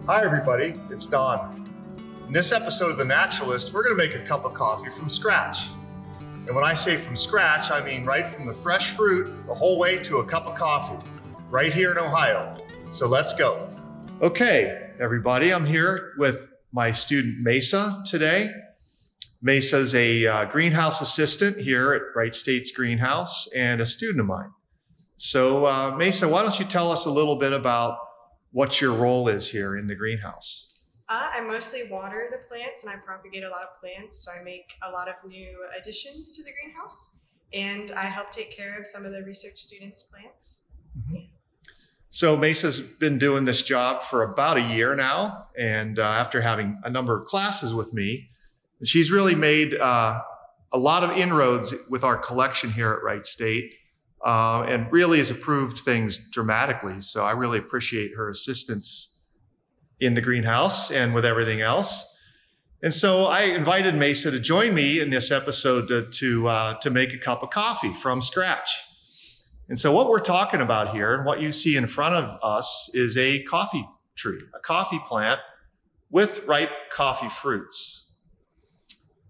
Hi everybody, it's Don. In this episode of The Naturalist, we're going to make a cup of coffee from scratch. And when I say from scratch, I mean right from the fresh fruit the whole way to a cup of coffee, right here in Ohio. So let's go. Okay, everybody, I'm here with my student Mesa today. Mesa's a greenhouse assistant here at Wright State's greenhouse and a student of mine. So Mesa, why don't you tell us a little bit about what your role is here in the greenhouse? I mostly water the plants and I propagate a lot of plants. So I make a lot of new additions to the greenhouse and I help take care of some of the research students' plants. Mm-hmm. Yeah. So Mesa's been doing this job for about a year now. And after having a number of classes with me, she's really made a lot of inroads with our collection here at Wright State. And really has improved things dramatically. So I really appreciate her assistance in the greenhouse and with everything else. And so I invited Mesa to join me in this episode to make a cup of coffee from scratch. And so what we're talking about here and what you see in front of us is a coffee tree, a coffee plant with ripe coffee fruits.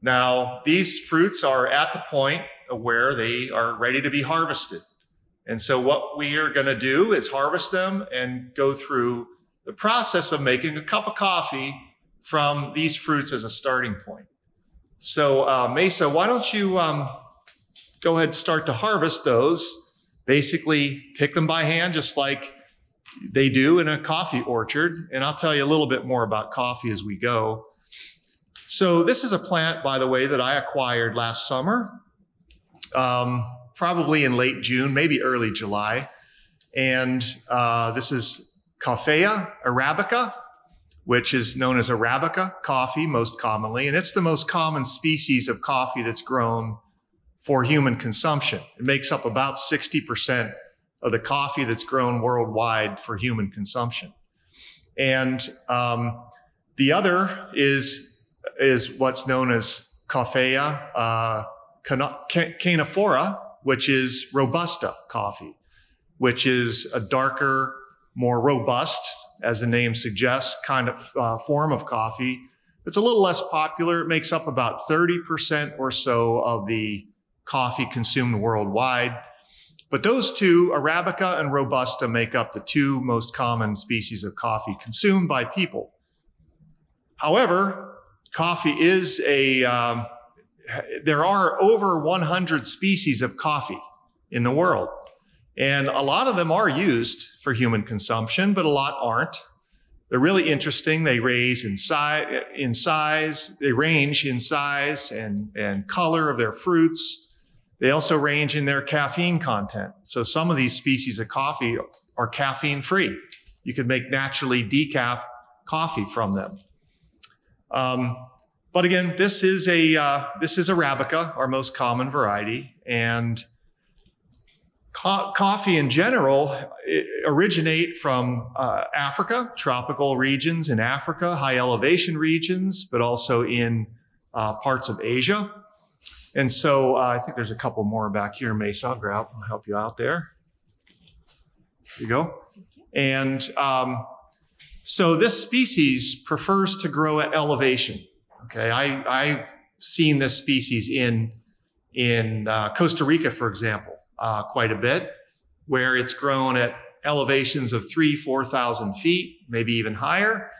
Now, these fruits are at the point where they are ready to be harvested. And so what we are going to do is harvest them and go through the process of making a cup of coffee from these fruits as a starting point. So Mesa, why don't you go ahead and start to harvest those, basically pick them by hand just like they do in a coffee orchard. And I'll tell you a little bit more about coffee as we go. So this is a plant, by the way, that I acquired last summer. Probably in late June, maybe early July. And this is Coffea arabica, which is known as Arabica coffee most commonly. And it's the most common species of coffee that's grown for human consumption. It makes up about 60% of the coffee that's grown worldwide for human consumption. And the other is what's known as Coffea canephora, which is Robusta coffee, which is a darker, more robust, as the name suggests, kind of form of coffee. It's a little less popular. It makes up about 30% or so of the coffee consumed worldwide. But those two, Arabica and Robusta, make up the two most common species of coffee consumed by people. However, coffee is there are over 100 species of coffee in the world. And a lot of them are used for human consumption, but a lot aren't. They're really interesting. They range in size and color of their fruits. They also range in their caffeine content. So some of these species of coffee are caffeine free. You could make naturally decaf coffee from them. But again, this is Arabica, our most common variety, and coffee in general originate from Africa, tropical regions in Africa, high elevation regions, but also in parts of Asia. And so I think there's a couple more back here, Mesa. I'll help you out there. There you go. And so this species prefers to grow at elevation. Okay, I've seen this species in Costa Rica, for example, quite a bit, where it's grown at elevations of 3,000–4,000 feet, maybe even higher.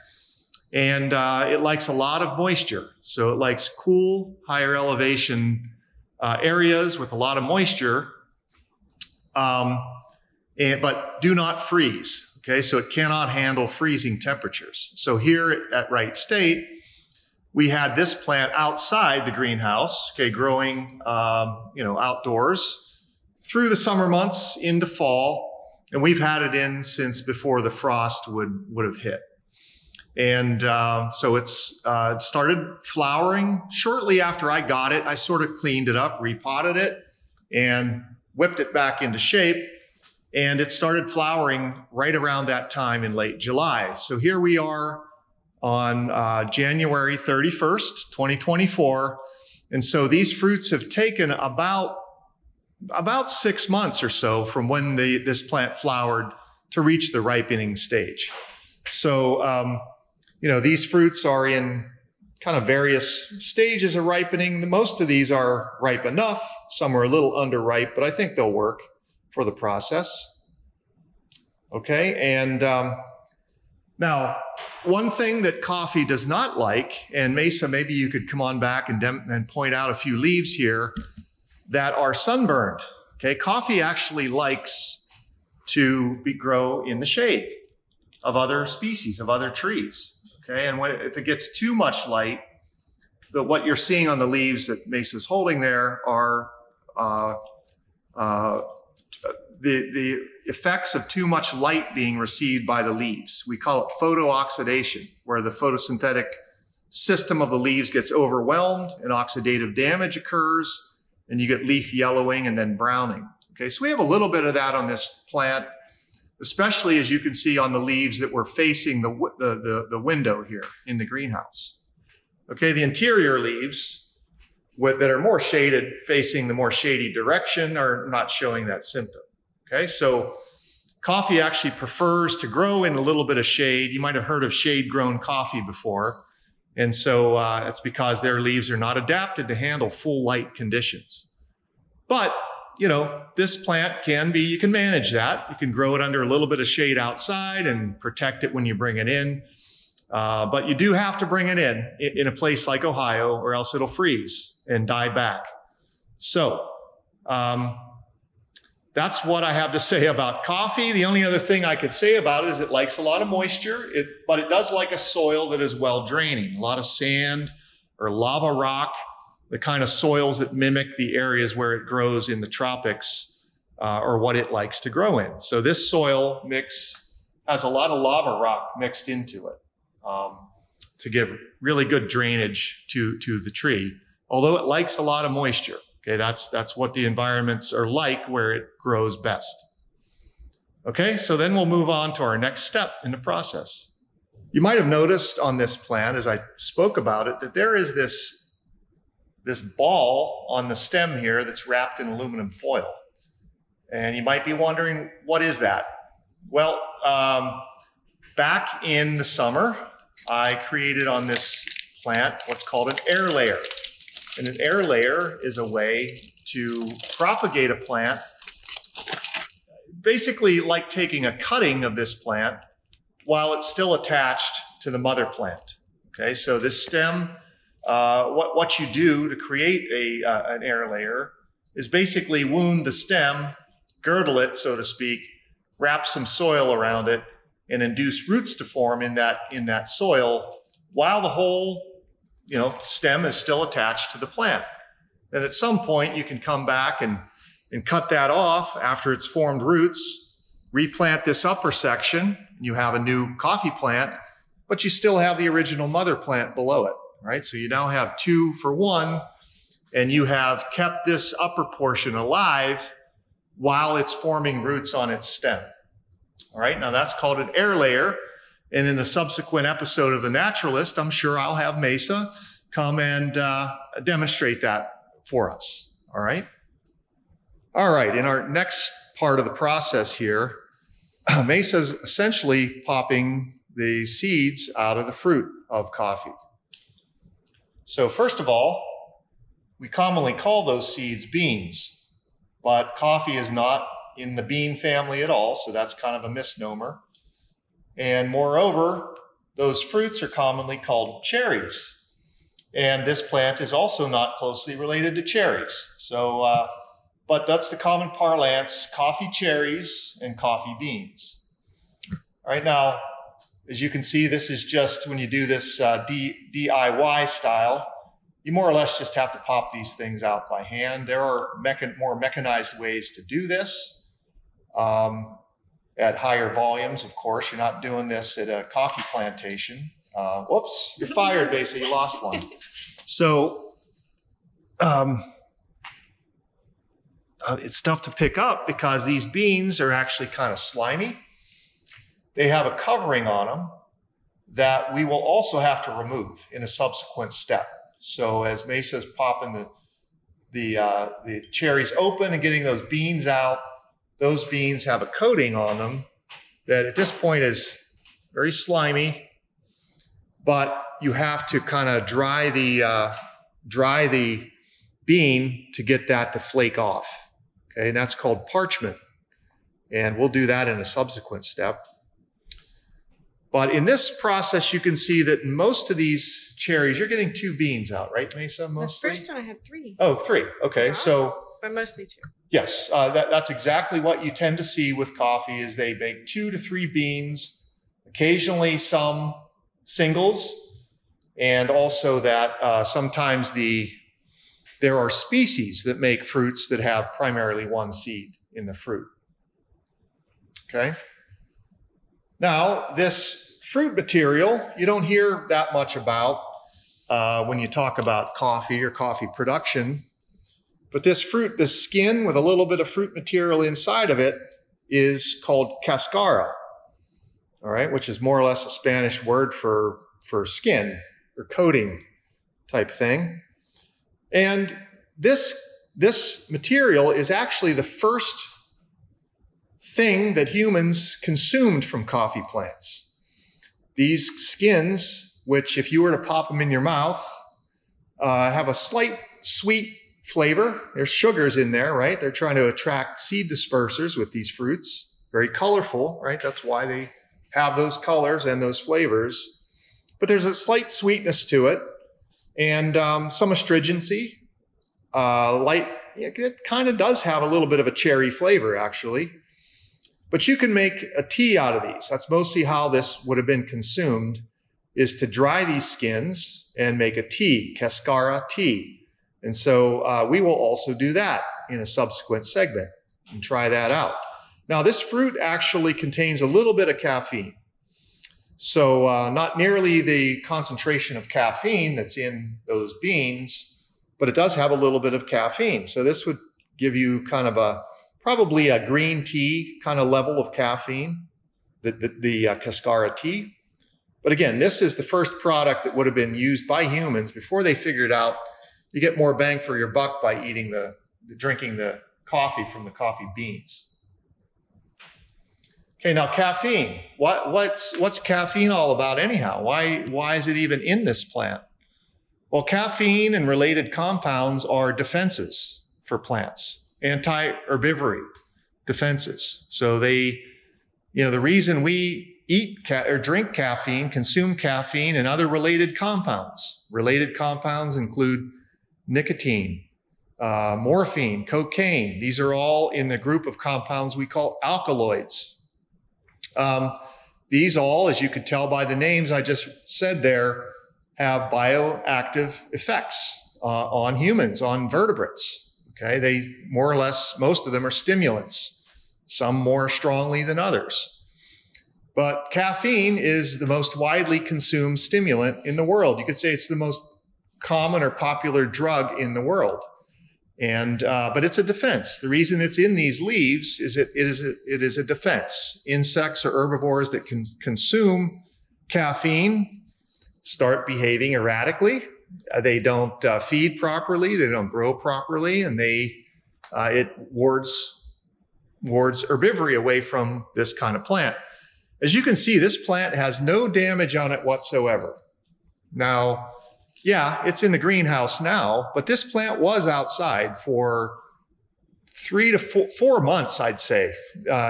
And it likes a lot of moisture. So it likes cool, higher elevation areas with a lot of moisture, but do not freeze. Okay, so it cannot handle freezing temperatures. So here at Wright State, we had this plant outside the greenhouse, okay, growing, outdoors through the summer months into fall, and we've had it in since before the frost would have hit. And so it's started flowering shortly after I got it. I sort of cleaned it up, repotted it, and whipped it back into shape. And it started flowering right around that time in late July. So here we are on January 31st, 2024. And so these fruits have taken about 6 months or so from when this plant flowered to reach the ripening stage. So these fruits are in kind of various stages of ripening. Most of these are ripe enough. Some are a little underripe, but I think they'll work for the process. Okay, and now one thing that coffee does not like, and Mesa, maybe you could come on back and point out a few leaves here that are sunburned. Okay, coffee actually likes to grow in the shade of other species, of other trees. Okay, and if it gets too much light, what you're seeing on the leaves that Mesa's holding there are the effects of too much light being received by the leaves. We call it photooxidation, where the photosynthetic system of the leaves gets overwhelmed and oxidative damage occurs, and you get leaf yellowing and then browning. Okay, so we have a little bit of that on this plant, especially as you can see on the leaves that were facing the window here in the greenhouse. Okay, the interior leaves that are more shaded, facing the more shady direction, are not showing that symptom. Okay, so coffee actually prefers to grow in a little bit of shade. You might have heard of shade-grown coffee before. And so it's because their leaves are not adapted to handle full light conditions. But this plant you can manage that. You can grow it under a little bit of shade outside and protect it when you bring it in. But you do have to bring it in a place like Ohio, or else it'll freeze and die back. So that's what I have to say about coffee. The only other thing I could say about it is it likes a lot of moisture, but it does like a soil that is well draining. A lot of sand or lava rock, the kind of soils that mimic the areas where it grows in the tropics, or what it likes to grow in. So this soil mix has a lot of lava rock mixed into it to give really good drainage to the tree, although it likes a lot of moisture. Okay, that's what the environments are like where it grows best. Okay, so then we'll move on to our next step in the process. You might have noticed on this plant, as I spoke about it, that there is this ball on the stem here that's wrapped in aluminum foil. And you might be wondering, what is that? Well, back in the summer, I created on this plant what's called an air layer. And an air layer is a way to propagate a plant, basically like taking a cutting of this plant while it's still attached to the mother plant. Okay, so this stem, what you do to create an air layer is basically wound the stem, girdle it, so to speak, wrap some soil around it, and induce roots to form in that soil while the whole stem is still attached to the plant. Then at some point you can come back and cut that off after it's formed roots, replant this upper section, you have a new coffee plant, but you still have the original mother plant below it, right? So you now have 2 for 1, and you have kept this upper portion alive while it's forming roots on its stem. All right, now that's called an air layer. And in a subsequent episode of The Naturalist, I'm sure I'll have Mesa come and demonstrate that for us. All right. All right. In our next part of the process here, Mesa's essentially popping the seeds out of the fruit of coffee. So first of all, we commonly call those seeds beans, but coffee is not in the bean family at all. So that's kind of a misnomer. And moreover, those fruits are commonly called cherries. And this plant is also not closely related to cherries. So, but that's the common parlance: coffee cherries and coffee beans. All right, now, as you can see, this is just when you do this DIY style, you more or less just have to pop these things out by hand. There are more mechanized ways to do this. At higher volumes, of course. You're not doing this at a coffee plantation. Whoops, you're fired, basically. You lost one. So it's tough to pick up because these beans are actually kind of slimy. They have a covering on them that we will also have to remove in a subsequent step. So as Mesa's popping the cherries open and getting those beans out, those beans have a coating on them that at this point is very slimy. but you have to kind of dry the bean to get that to flake off. Okay, and that's called parchment. And we'll do that in a subsequent step. But in this process, you can see that most of these cherries, you're getting 2 beans out, right, Mesa, mostly? The first one I had 3. Oh, 3. Okay, Awesome. so But mostly 2. yes, that's exactly what you tend to see with coffee is they bake 2 to 3 beans, occasionally some singles, and also that sometimes there are species that make fruits that have primarily 1 seed in the fruit. Okay. Now, this fruit material, you don't hear that much about when you talk about coffee or coffee production. But this fruit, the skin with a little bit of fruit material inside of it is called cascara, all right, which is more or less a Spanish word for skin or coating type thing. And this material is actually the first thing that humans consumed from coffee plants. These skins, which if you were to pop them in your mouth, have a slight sweet flavor. There's sugars in there, right? They're trying to attract seed dispersers with these fruits. Very colorful, right? That's why they have those colors and those flavors. But there's a slight sweetness to it and some astringency. It kind of does have a little bit of a cherry flavor, actually. But you can make a tea out of these. That's mostly how this would have been consumed, is to dry these skins and make a tea, cascara tea. And so we will also do that in a subsequent segment and try that out. Now, this fruit actually contains a little bit of caffeine. So not nearly the concentration of caffeine that's in those beans, but it does have a little bit of caffeine. So this would give you kind of probably a green tea kind of level of caffeine, the cascara tea. But again, this is the first product that would have been used by humans before they figured out you get more bang for your buck by drinking the coffee from the coffee beans. Okay, now caffeine. What's caffeine all about anyhow? Why is it even in this plant? Well, caffeine and related compounds are defenses for plants. Anti-herbivory defenses. So the reason we eat or drink caffeine, consume caffeine and other related compounds. Related compounds include nicotine, morphine, cocaine. These are all in the group of compounds we call alkaloids. These all, as you could tell by the names I just said there, have bioactive effects on humans, on vertebrates. Okay, they more or less, most of them are stimulants, some more strongly than others. But caffeine is the most widely consumed stimulant in the world. You could say it's the most common or popular drug in the world. And but it's a defense. The reason it's in these leaves is it is a defense. Insects or herbivores that can consume caffeine start behaving erratically. They don't feed properly, they don't grow properly, and it wards herbivory away from this kind of plant. As you can see, this plant has no damage on it whatsoever. Now, yeah, it's in the greenhouse now, but this plant was outside for 3 to 4 months, I'd say,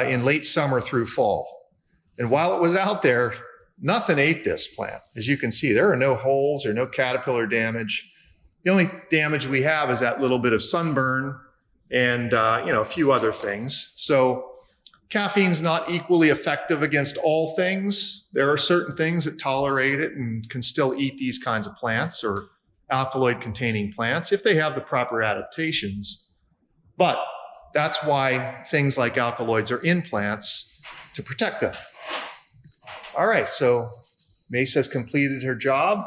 in late summer through fall. And while it was out there, nothing ate this plant. As you can see, there are no holes or no caterpillar damage. The only damage we have is that little bit of sunburn and a few other things. So caffeine's not equally effective against all things. There are certain things that tolerate it and can still eat these kinds of plants or alkaloid-containing plants if they have the proper adaptations. But that's why things like alkaloids are in plants, to protect them. All right, so Mesa's completed her job,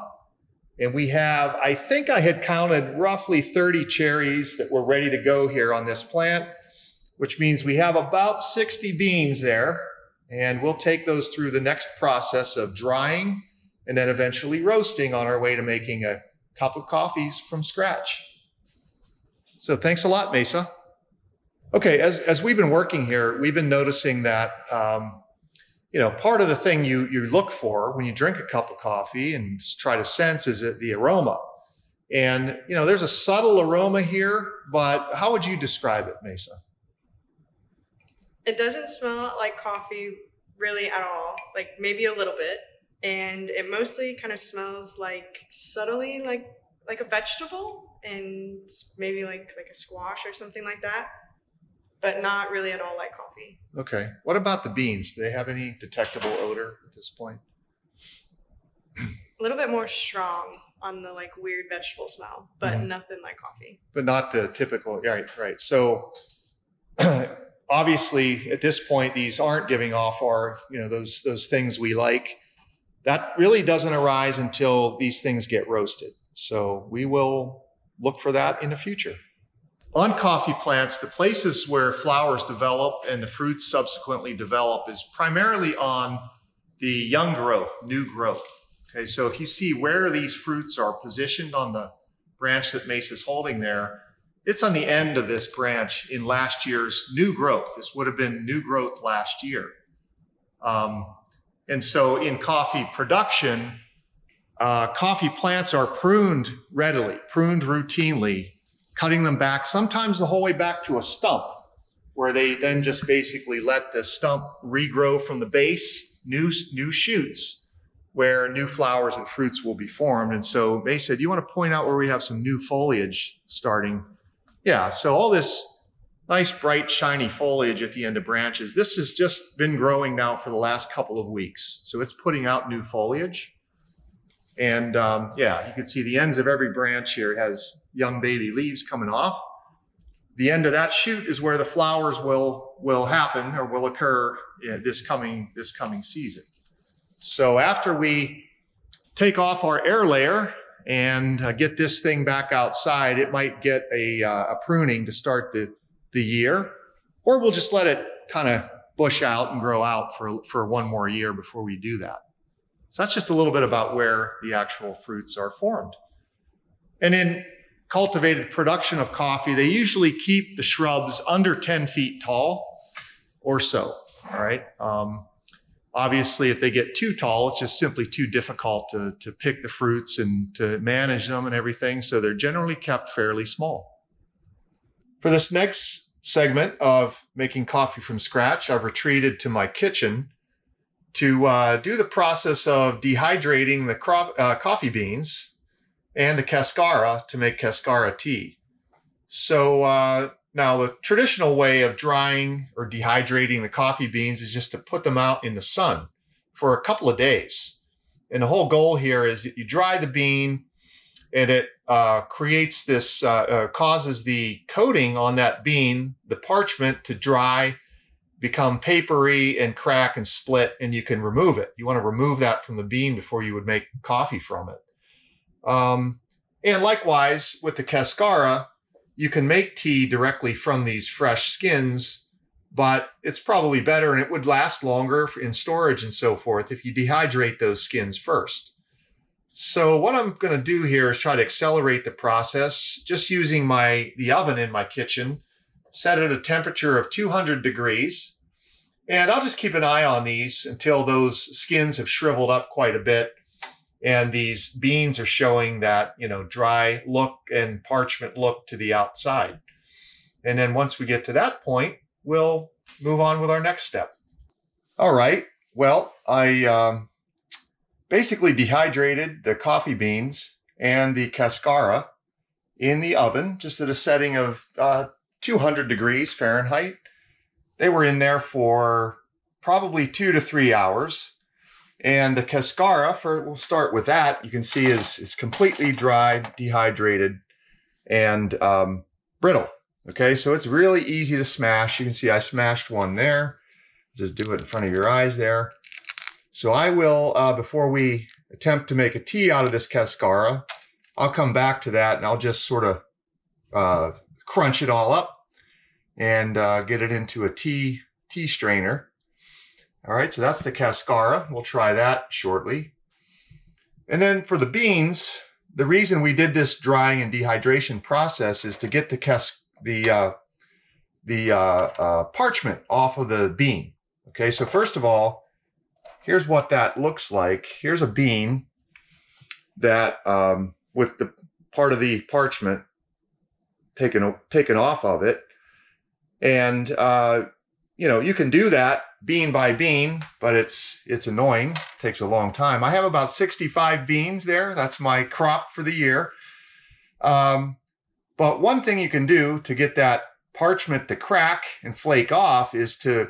and we have, I think I had counted roughly 30 cherries that were ready to go here on this plant, which means we have about 60 beans there, and we'll take those through the next process of drying and then eventually roasting on our way to making a cup of coffees from scratch. So thanks a lot, Mesa. Okay, as we've been working here, we've been noticing that part of the thing you look for when you drink a cup of coffee and try to sense is the aroma. And, there's a subtle aroma here, but how would you describe it, Mesa? It doesn't smell like coffee really at all, like maybe a little bit. And it mostly kind of smells like subtly like a vegetable and maybe like a squash or something like that, but not really at all like coffee. Okay. What about the beans? Do they have any detectable odor at this point? A little bit more strong on the like weird vegetable smell, but nothing like coffee. But not the typical, right. So obviously at this point, these aren't giving off our, those things we like. That really doesn't arise until these things get roasted. So we will look for that in the future. On coffee plants, the places where flowers develop and the fruits subsequently develop is primarily on the young growth, new growth. Okay, so if you see where these fruits are positioned on the branch that Mesa's holding there, it's on the end of this branch in last year's new growth. This would have been new growth last year. And so in coffee production, coffee plants are pruned readily, pruned routinely, cutting them back, sometimes the whole way back to a stump, where they then just basically let the stump regrow from the base, new shoots, where new flowers and fruits will be formed. And so Mesa, do you want to point out where we have some new foliage starting? Yeah, so all this nice, bright, shiny foliage at the end of branches. This has just been growing now for the last couple of weeks. So it's putting out new foliage. And you can see the ends of every branch here has young baby leaves coming off. The end of that shoot is where the flowers will happen or will occur this coming season. So after we take off our air layer and get this thing back outside, it might get a pruning to start the year, or we'll just let it kind of bush out and grow out for one more year before we do that. So that's just a little bit about where the actual fruits are formed. And in cultivated production of coffee, they usually keep the shrubs under 10 feet tall or so, all right? Obviously, if they get too tall, it's just simply too difficult to pick the fruits and to manage them and everything. So they're generally kept fairly small. For this next segment of making coffee from scratch, I've retreated to my kitchen to do the process of dehydrating the coffee beans and the cascara to make cascara tea. So now the traditional way of drying or dehydrating the coffee beans is just to put them out in the sun for a couple of days. And the whole goal here is that you dry the bean and it creates this, causes the coating on that bean, the parchment, to dry, become papery and crack and split, and you can remove it. You want to remove that from the bean before you would make coffee from it. And likewise with the cascara, you can make tea directly from these fresh skins, but it's probably better and it would last longer in storage and so forth if you dehydrate those skins first. So what I'm going to do here is try to accelerate the process just using the oven in my kitchen, set at a temperature of 200 degrees. And I'll just keep an eye on these until those skins have shriveled up quite a bit and these beans are showing that, dry look and parchment look to the outside. And then once we get to that point, we'll move on with our next step. All right. Well, I basically dehydrated the coffee beans and the cascara in the oven, just at a setting of 200 degrees Fahrenheit. They were in there for probably 2 to 3 hours. And the cascara, we'll start with that, you can see is completely dried, dehydrated, and brittle. Okay, so it's really easy to smash. You can see I smashed one there. Just do it in front of your eyes there. So I will, before we attempt to make a tea out of this cascara, I'll come back to that and I'll just sort of crunch it all up and get it into a tea strainer. All right, so that's the cascara. We'll try that shortly. And then for the beans, the reason we did this drying and dehydration process is to get the parchment off of the bean. Okay, so first of all, here's what that looks like. Here's a bean that with the part of the parchment taken off of it. And you can do that bean by bean, but it's annoying. It takes a long time. I have about 65 beans there. That's my crop for the year. But one thing you can do to get that parchment to crack and flake off is to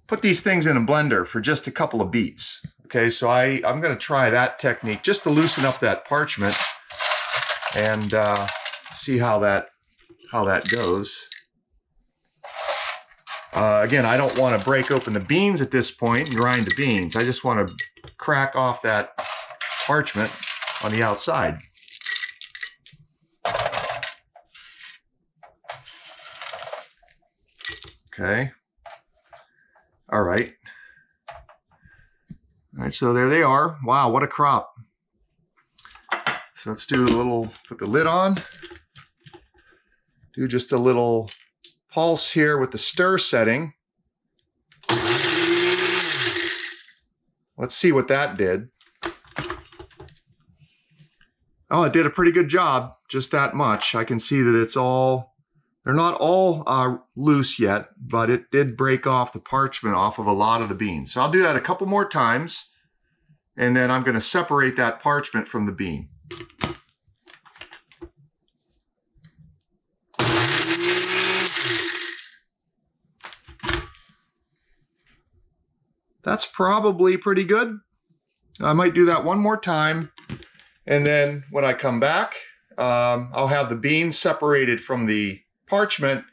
put these things in a blender for just a couple of beats. Okay, so I'm going to try that technique just to loosen up that parchment and see how that goes. Again, I don't want to break open the beans at this point and grind the beans. I just want to crack off that parchment on the outside. Okay. All right. All right, so there they are. Wow, what a crop. So let's do a little, put the lid on. Do just a little pulse here with the stir setting. Let's see what that did. Oh, it did a pretty good job, just that much. I can see that they're not all loose yet, but it did break off the parchment off of a lot of the beans. So I'll do that a couple more times, and then I'm going to separate that parchment from the bean. That's probably pretty good. I might do that one more time. And then when I come back, I'll have the beans separated from the parchment.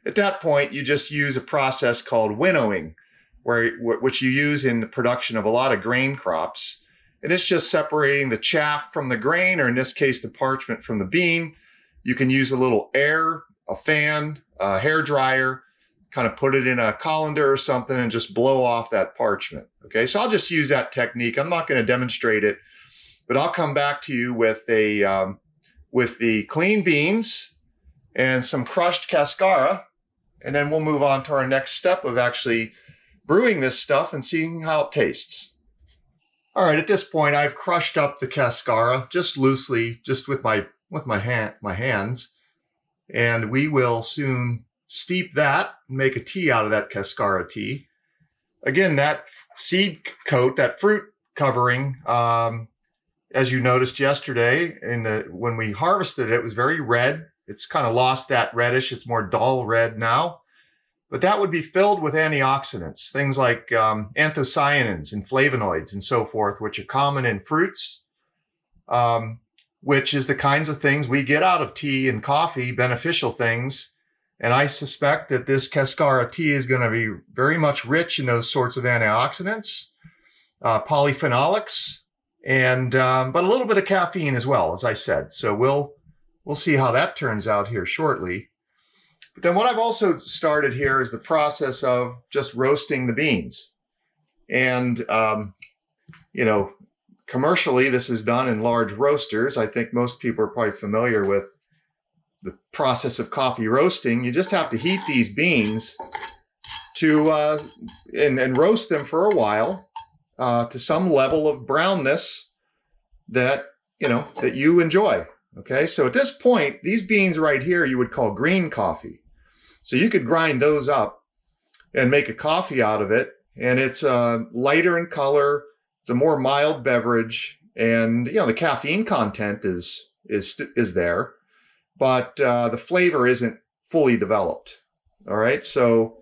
At that point, you just use a process called winnowing, which you use in the production of a lot of grain crops. And it's just separating the chaff from the grain, or in this case, the parchment from the bean. You can use a little air, a fan, a hair dryer, kind of put it in a colander or something and just blow off that parchment. Okay, so I'll just use that technique. I'm not going to demonstrate it, but I'll come back to you with the clean beans and some crushed cascara, and then we'll move on to our next step of actually brewing this stuff and seeing how it tastes. All right, at this point, I've crushed up the cascara just loosely, just with my hands, and we will soon steep that and make a tea out of that cascara tea. Again, that seed coat, that fruit covering, as you noticed yesterday, when we harvested it, it was very red. It's kind of lost that reddish. It's more dull red now. But that would be filled with antioxidants, things like anthocyanins and flavonoids and so forth, which are common in fruits, which is the kinds of things we get out of tea and coffee, beneficial things. And I suspect that this cascara tea is going to be very much rich in those sorts of antioxidants, polyphenolics, and but a little bit of caffeine as well, as I said. So we'll see how that turns out here shortly. But then what I've also started here is the process of just roasting the beans. And, commercially, this is done in large roasters. I think most people are probably familiar with the process of coffee roasting. You just have to heat these beans to and roast them for a while to some level of brownness that you enjoy. Okay, so at this point, these beans right here you would call green coffee. So you could grind those up and make a coffee out of it, and it's lighter in color. It's a more mild beverage, and the caffeine content is there, but the flavor isn't fully developed. All right, so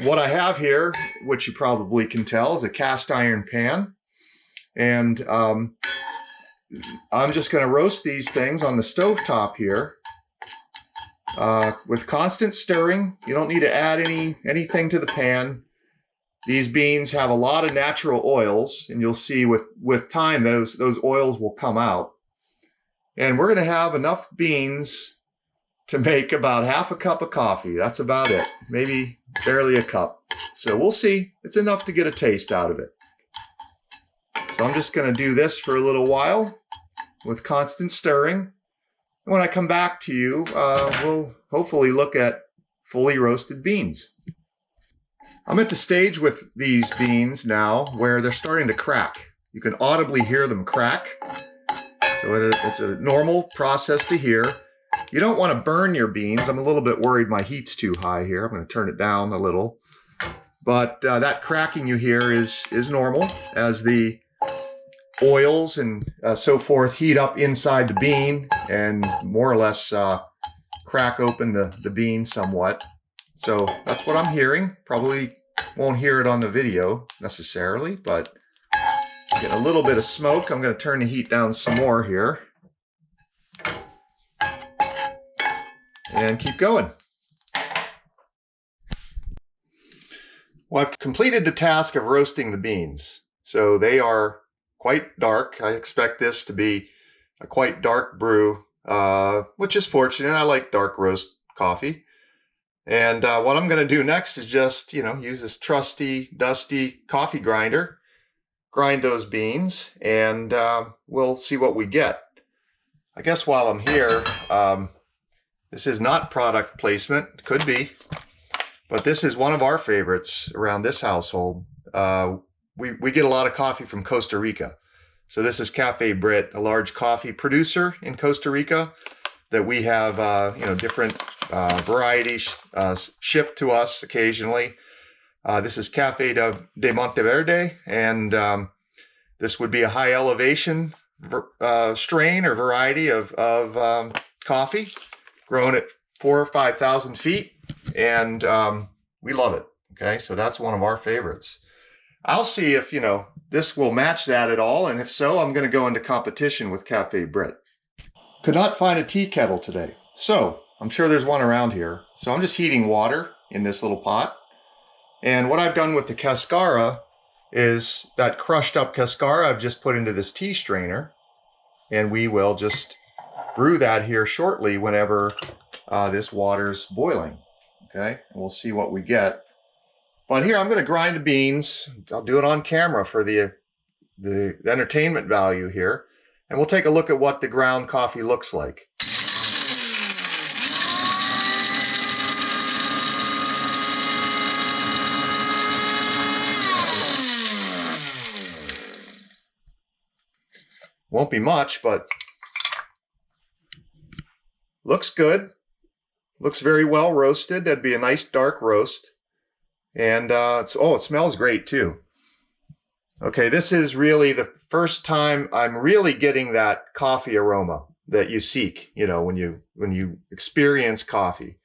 what I have here, which you probably can tell, is a cast iron pan, and I'm just going to roast these things on the stovetop here with constant stirring. You don't need to add anything to the pan. These beans have a lot of natural oils, and you'll see with time those oils will come out. And we're going to have enough beans to make about half a cup of coffee. That's about it. Maybe barely a cup. So we'll see. It's enough to get a taste out of it. So I'm just going to do this for a little while with constant stirring. When I come back to you, we'll hopefully look at fully roasted beans. I'm at the stage with these beans now where they're starting to crack. You can audibly hear them crack. So it's a normal process to hear. You don't want to burn your beans. I'm a little bit worried my heat's too high here. I'm going to turn it down a little. But that cracking you hear is normal as the oils and so forth heat up inside the bean and more or less crack open the bean somewhat. So that's what I'm hearing. Probably won't hear it on the video necessarily, but get a little bit of smoke. I'm going to turn the heat down some more here and keep going. Well, I've completed the task of roasting the beans. So they are quite dark. I expect this to be a quite dark brew, which is fortunate. I like dark roast coffee. And what I'm going to do next is just, use this trusty, dusty coffee grinder, grind those beans, and we'll see what we get. I guess while I'm here, this is not product placement, could be, but this is one of our favorites around this household. We get a lot of coffee from Costa Rica. So this is Cafe Brit, a large coffee producer in Costa Rica that we have, different varieties shipped to us occasionally. This is Cafe de Monteverde, and this would be a high elevation strain or variety of coffee grown at 4,000 or 5,000 feet, and we love it. Okay, so that's one of our favorites. I'll see if this will match that at all, and if so, I'm going to go into competition with Cafe Brit. Could not find a tea kettle today, so I'm sure there's one around here. So I'm just heating water in this little pot. And what I've done with the cascara is that crushed up cascara I've just put into this tea strainer. And we will just brew that here shortly whenever this water's boiling. Okay, and we'll see what we get. But here I'm going to grind the beans. I'll do it on camera for the entertainment value here. And we'll take a look at what the ground coffee looks like. Won't be much, but looks good. Looks very well roasted. That'd be a nice dark roast. And it smells great too. Okay, this is really the first time I'm really getting that coffee aroma that you seek, when you experience coffee.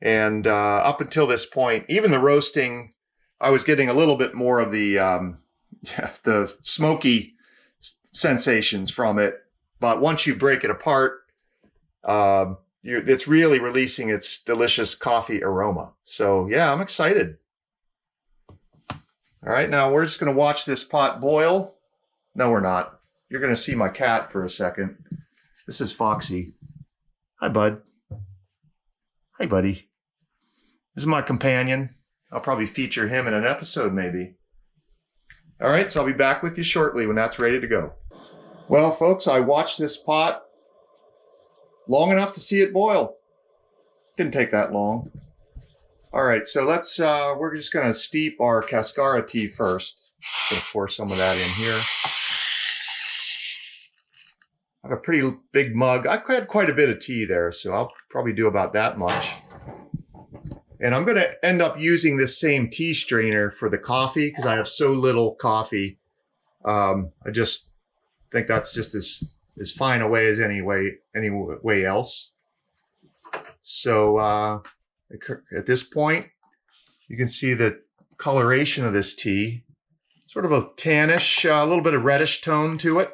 And up until this point, even the roasting, I was getting a little bit more of the smoky sensations from it. But once you break it apart, it's really releasing its delicious coffee aroma. So yeah, I'm excited. All right, now we're just going to watch this pot boil. No, we're not. You're going to see my cat for a second. This is Foxy. Hi, bud. Hi, buddy. This is my companion. I'll probably feature him in an episode, maybe. All right, so I'll be back with you shortly when that's ready to go. Well, folks, I watched this pot long enough to see it boil. Didn't take that long. All right, so we're just going to steep our cascara tea first. Going to pour some of that in here. I have a pretty big mug. I've had quite a bit of tea there, so I'll probably do about that much. And I'm going to end up using this same tea strainer for the coffee because I have so little coffee. I just think that's just as fine a way as any way else. So at this point, you can see the coloration of this tea, sort of a tannish, a little bit of reddish tone to it.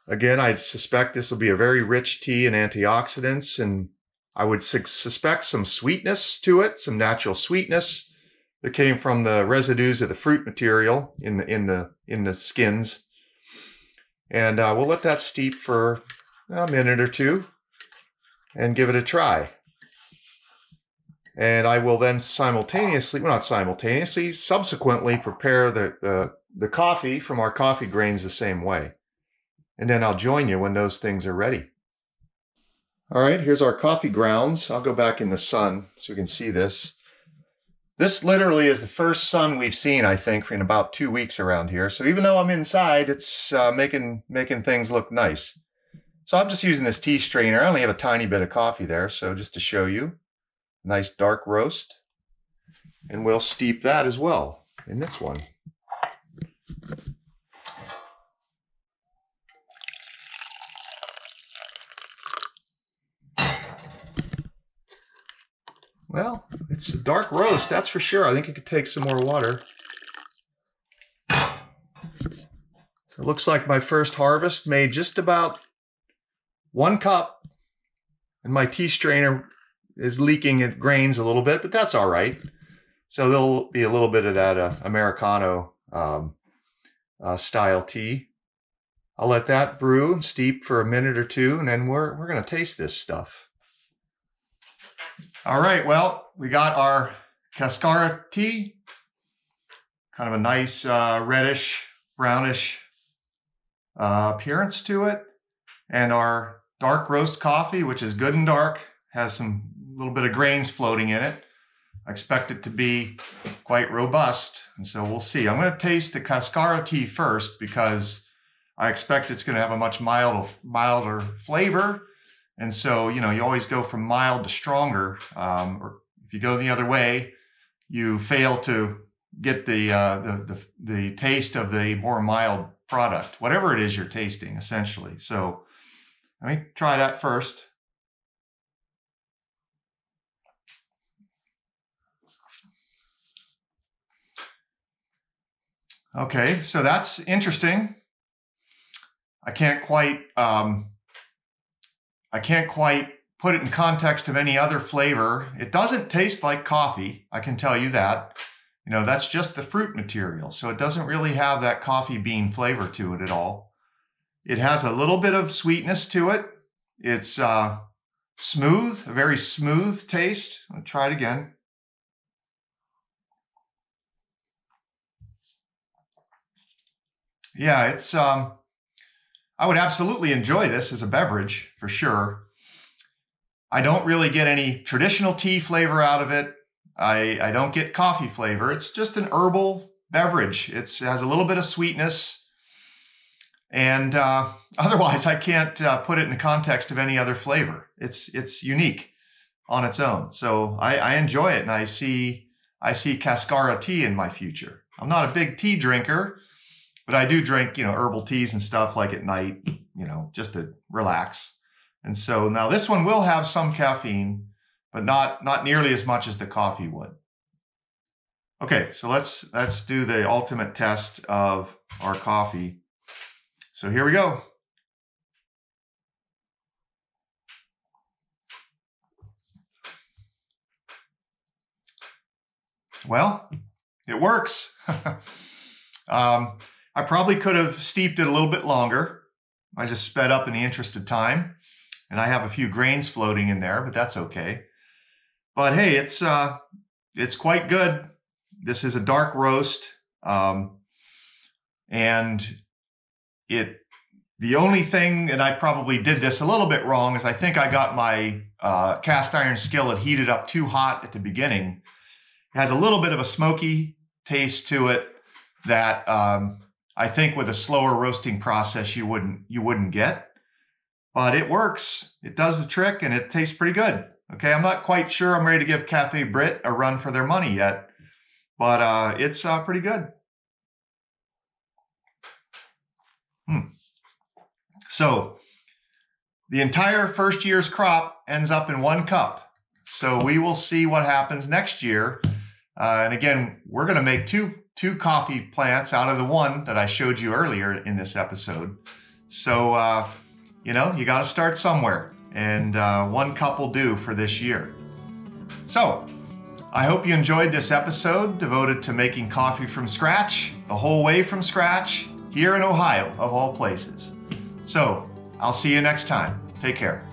Again, I suspect this will be a very rich tea in antioxidants, and I would suspect some sweetness to it, some natural sweetness that came from the residues of the fruit material in the skins. And we'll let that steep for a minute or two and give it a try. And I will then subsequently prepare the coffee from our coffee grains the same way. And then I'll join you when those things are ready. All right, here's our coffee grounds. I'll go back in the sun so you can see this. This literally is the first sun we've seen, I think, in about 2 weeks around here. So even though I'm inside, it's making things look nice. So I'm just using this tea strainer. I only have a tiny bit of coffee there, so just to show you, nice dark roast. And we'll steep that as well in this one. Well, it's a dark roast, that's for sure. I think it could take some more water. So it looks like my first harvest made just about 1 cup, and my tea strainer is leaking at grains a little bit, but that's all right. So there'll be a little bit of that Americano style tea. I'll let that brew and steep for a minute or two, and then we're going to taste this stuff. All right, well, we got our Cascara tea, kind of a nice reddish, brownish appearance to it. And our dark roast coffee, which is good and dark, has some little bit of grains floating in it. I expect it to be quite robust, and so we'll see. I'm going to taste the Cascara tea first because I expect it's going to have a much milder flavor. And so, you know, you always go from mild to stronger, or if you go the other way, you fail to get the taste of the more mild product, whatever it is you're tasting, essentially. So let me try that first. Okay, so that's interesting. I can't quite put it in context of any other flavor. It doesn't taste like coffee, I can tell you that. You know, that's just the fruit material. So it doesn't really have that coffee bean flavor to it at all. It has a little bit of sweetness to it. It's smooth, a very smooth taste. I'll try it again. Yeah, it's I would absolutely enjoy this as a beverage for sure. I don't really get any traditional tea flavor out of it. I don't get coffee flavor. It's just an herbal beverage. It has a little bit of sweetness. And otherwise, I can't put it in the context of any other flavor. It's unique on its own. So I enjoy it, and I see Cascara tea in my future. I'm not a big tea drinker, but I do drink, you know, herbal teas and stuff like at night, you know, just to relax. And so now this one will have some caffeine, but not nearly as much as the coffee would. Okay, so let's do the ultimate test of our coffee. So here we go. Well, it works. I probably could have steeped it a little bit longer. I just sped up in the interest of time, and I have a few grains floating in there, but that's okay. But hey, it's quite good. This is a dark roast, and the only thing, and I probably did this a little bit wrong, is I think I got my cast iron skillet heated up too hot at the beginning. It has a little bit of a smoky taste to it that I think with a slower roasting process you wouldn't get. But it works. It does the trick, and it tastes pretty good. Okay, I'm not quite sure I'm ready to give Cafe Brit a run for their money yet, but it's pretty good. So the entire first year's crop ends up in 1 cup. So we will see what happens next year. And again, we're going to make two coffee plants out of the one that I showed you earlier in this episode. So, you know, you got to start somewhere, and 1 cup will do for this year. So I hope you enjoyed this episode devoted to making coffee from scratch, the whole way from scratch, here in Ohio, of all places. So I'll see you next time. Take care.